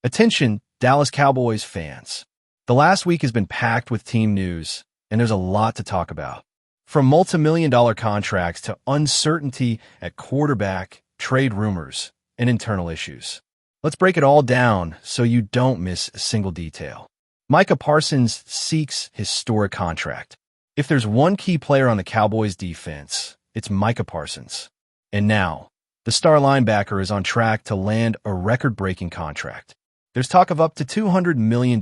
Attention, Dallas Cowboys fans. The last week has been packed with team news, and there's a lot to talk about. From multi-million-dollar contracts to uncertainty at quarterback, trade rumors, and internal issues. Let's break it all down so you don't miss a single detail. Micah Parsons seeks historic contract. If there's one key player on the Cowboys defense, it's Micah Parsons. And now, the star linebacker is on track to land a record-breaking contract. There's talk of up to $200 million,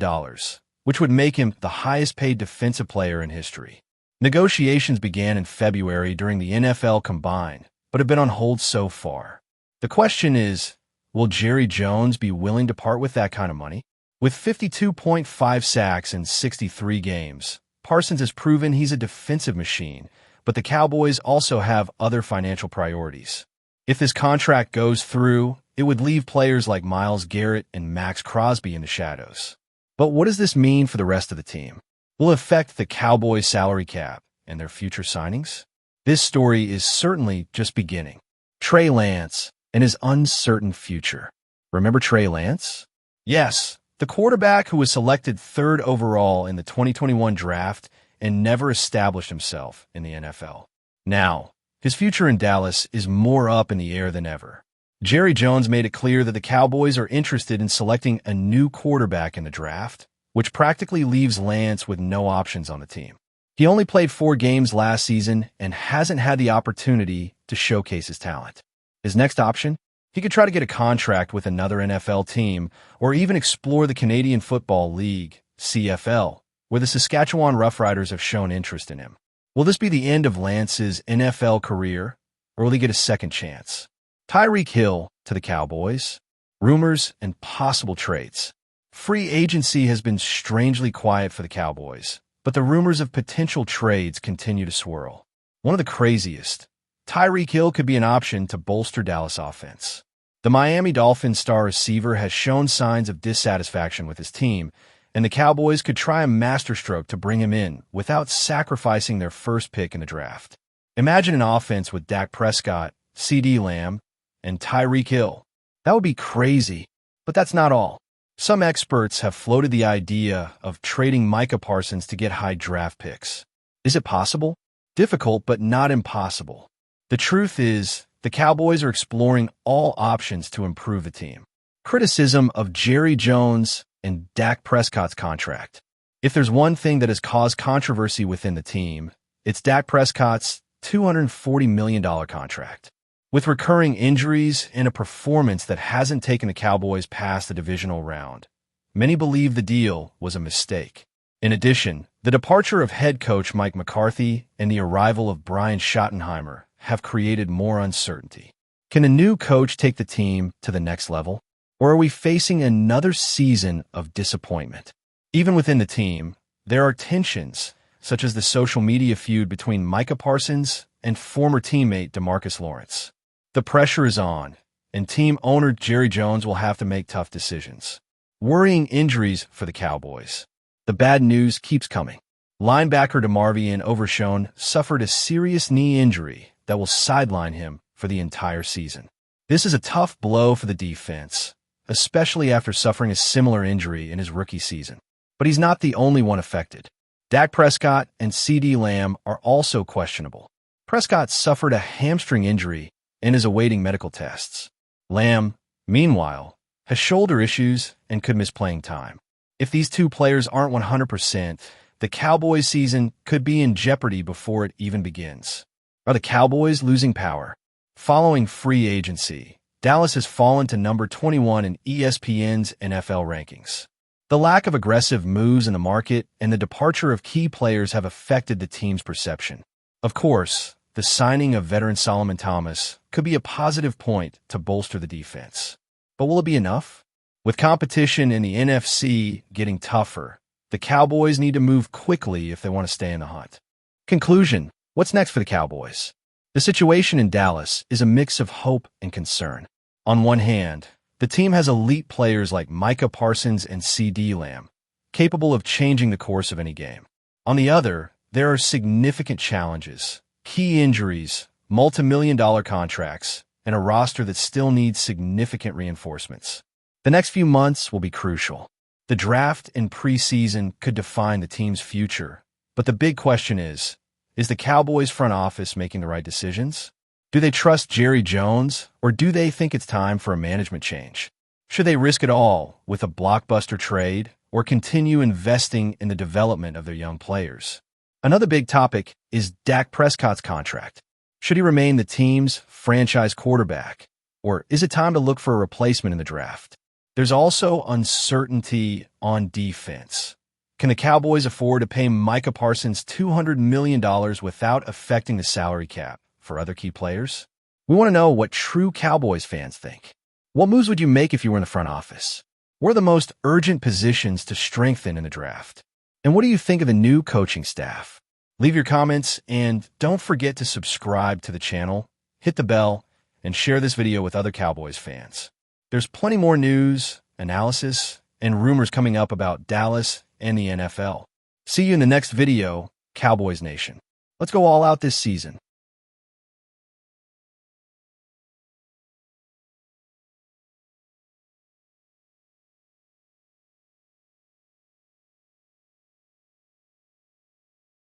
which would make him the highest-paid defensive player in history. Negotiations began in February during the NFL Combine, but have been on hold so far. The question is, will Jerry Jones be willing to part with that kind of money? With 52.5 sacks in 63 games, Parsons has proven he's a defensive machine, but the Cowboys also have other financial priorities. If this contract goes through, it would leave players like Myles Garrett and Max Crosby in the shadows. But what does this mean for the rest of the team? Will it affect the Cowboys' salary cap and their future signings? This story is certainly just beginning. Trey Lance and his uncertain future. Remember Trey Lance? Yes, the quarterback who was selected third overall in the 2021 draft and never established himself in the NFL. Now, his future in Dallas is more up in the air than ever. Jerry Jones made it clear that the Cowboys are interested in selecting a new quarterback in the draft, which practically leaves Lance with no options on the team. He only played 4 games last season and hasn't had the opportunity to showcase his talent. His next option? He could try to get a contract with another NFL team or even explore the Canadian Football League, CFL, where the Saskatchewan Roughriders have shown interest in him. Will this be the end of Lance's NFL career, or will he get a second chance? Tyreek Hill to the Cowboys. Rumors and possible trades. Free agency has been strangely quiet for the Cowboys, but the rumors of potential trades continue to swirl. One of the craziest. Tyreek Hill could be an option to bolster Dallas offense. The Miami Dolphins star receiver has shown signs of dissatisfaction with his team, and the Cowboys could try a masterstroke to bring him in without sacrificing their first pick in the draft. Imagine an offense with Dak Prescott, CeeDee Lamb, and Tyreek Hill. That would be crazy, but that's not all. Some experts have floated the idea of trading Micah Parsons to get high draft picks. Is it possible? Difficult, but not impossible. The truth is, the Cowboys are exploring all options to improve the team. Criticism of Jerry Jones and Dak Prescott's contract. If there's one thing that has caused controversy within the team, it's Dak Prescott's $240 million contract. With recurring injuries and a performance that hasn't taken the Cowboys past the divisional round, many believe the deal was a mistake. In addition, the departure of head coach Mike McCarthy and the arrival of Brian Schottenheimer have created more uncertainty. Can a new coach take the team to the next level? Or are we facing another season of disappointment? Even within the team, there are tensions, such as the social media feud between Micah Parsons and former teammate DeMarcus Lawrence. The pressure is on, and team owner Jerry Jones will have to make tough decisions. Worrying injuries for the Cowboys. The bad news keeps coming. Linebacker DeMarvion Overshown suffered a serious knee injury that will sideline him for the entire season. This is a tough blow for the defense, especially after suffering a similar injury in his rookie season. But he's not the only one affected. Dak Prescott and CeeDee Lamb are also questionable. Prescott suffered a hamstring injury and is awaiting medical tests. Lamb, meanwhile, has shoulder issues and could miss playing time. If these two players aren't 100%, the Cowboys season could be in jeopardy before it even begins. Are the Cowboys losing power? Following free agency, Dallas has fallen to number 21 in ESPN's NFL rankings. The lack of aggressive moves in the market and the departure of key players have affected the team's perception. Of course, the signing of veteran Solomon Thomas could be a positive point to bolster the defense. But will it be enough? With competition in the NFC getting tougher, the Cowboys need to move quickly if they want to stay in the hunt. Conclusion: what's next for the Cowboys? The situation in Dallas is a mix of hope and concern. On one hand, the team has elite players like Micah Parsons and CeeDee Lamb, capable of changing the course of any game. On the other, there are significant challenges, key injuries, multi-million-dollar contracts, and a roster that still needs significant reinforcements. The next few months will be crucial. The draft and preseason could define the team's future, but the big question is the Cowboys front office making the right decisions? Do they trust Jerry Jones, or do they think it's time for a management change? Should they risk it all with a blockbuster trade, or continue investing in the development of their young players? Another big topic is Dak Prescott's contract. Should he remain the team's franchise quarterback, or is it time to look for a replacement in the draft? There's also uncertainty on defense. Can the Cowboys afford to pay Micah Parsons $200 million without affecting the salary cap for other key players? We want to know what true Cowboys fans think. What moves would you make if you were in the front office? What are the most urgent positions to strengthen in the draft? And what do you think of the new coaching staff? Leave your comments, and don't forget to subscribe to the channel, hit the bell, and share this video with other Cowboys fans. There's plenty more news, analysis, and rumors coming up about Dallas and the NFL. See you in the next video, Cowboys Nation. Let's go all out this season.